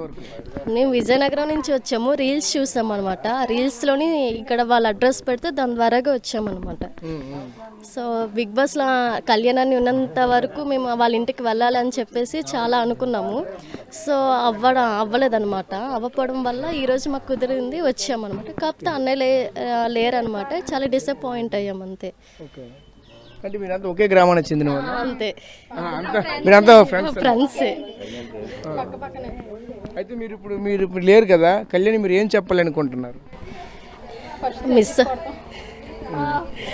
ఇంతవరకు? మేము విజయనగరం నుంచి వచ్చాము, రీల్స్ చూసాం అనమాట. రీల్స్లోని ఇక్కడ వాళ్ళ అడ్రస్ పెడితే దాని ద్వారాగా వచ్చామన్నమాట. సో బిగ్ బాస్లో కళ్యాణాన్ని ఉన్నంత వరకు మేము వాళ్ళ ఇంటికి వెళ్ళాలని చెప్పేసి చాలా అనుకున్నాము. సో అవ్వలేదన్నమాట. అవ్వకపోవడం వల్ల ఈరోజు మాకు కుదిరింది, వచ్చామన్నమాట. కాకపోతే అన్నయ్య లేరనమాట. చాలా డిసప్పాయింట్ అయ్యాం అంతే. ఓకే, అంటే మీరంతా ఒకే గ్రామానికి చెందిన వాళ్ళు? అంతే, మీరంతా ఫ్రెండ్స్? ఫ్రెండ్సే. అయితే మీరు ఇప్పుడు లేరు కదా, కళ్యాణి మీరు ఏం చెప్పాలనుకుంటున్నారు? మిస్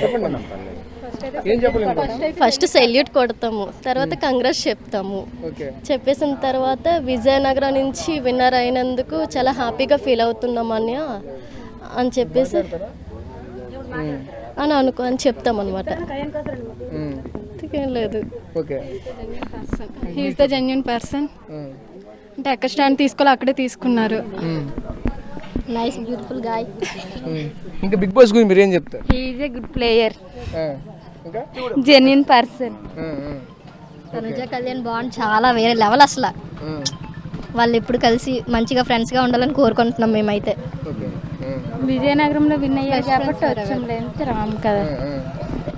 చెప్పండి అన్న. ఏం చెప్పాలనుకుంటున్నారు? ఫస్ట్ సెల్యూట్ కొడతాము, తర్వాత కంగ్రెస్ చెప్తాము. ఓకే, చెప్పేసిన తర్వాత విజయనగరం నుంచి విన్నర్ అయినందుకు చాలా హ్యాపీగా ఫీల్ అవుతున్నామని అని చెప్పేసి అని చెప్తామన్నమాట. ఏం లేదు. Okay, he's the genuine person. అంటే ఎక్కడ స్టాండ్ తీసుకోవాలో అక్కడే తీసుకున్నారు. Nice beautiful guy. ఇంకా బిగ్ బాస్ గురించి మీరు ఏం చెప్తారు? హీఈస్ ఏ గుడ్ ప్లేయర్, ఇంకా genuine person. Tanuja Kalyan bond చాలా వేరే లెవెల్ అసలు. వాళ్ళు ఎప్పుడు కలిసి మంచిగా ఫ్రెండ్స్గా ఉండాలని కోరుకుంటున్నాం మేమైతే. విజయనగరంలో విన్ అయ్యారు కాబట్టి వచ్చాం, లేదంటే రాము కదా.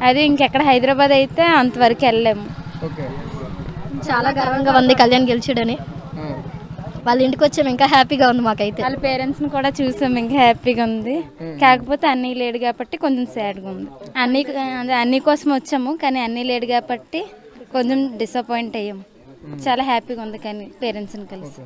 అదే ఇంకెక్కడ హైదరాబాద్ అయితే అంతవరకు వెళ్ళాము. చాలా గర్వంగా ఉంది కళ్యాణ్ గెలిచాడని. వాళ్ళ ఇంటికి వచ్చాము, ఇంకా హ్యాపీగా ఉంది మాకైతే. వాళ్ళ పేరెంట్స్ని కూడా చూసాం, ఇంకా హ్యాపీగా ఉంది. కాకపోతే అన్నీ లేడు కాబట్టి కొంచెం సాడ్గా ఉంది. అన్నీ కోసం వచ్చాము, కానీ అన్నీ లేడు కాబట్టి కొంచెం డిసప్పాయింట్ అయ్యాము. చాలా హ్యాపీగా ఉంది కానీ పేరెంట్స్ని కలిసి.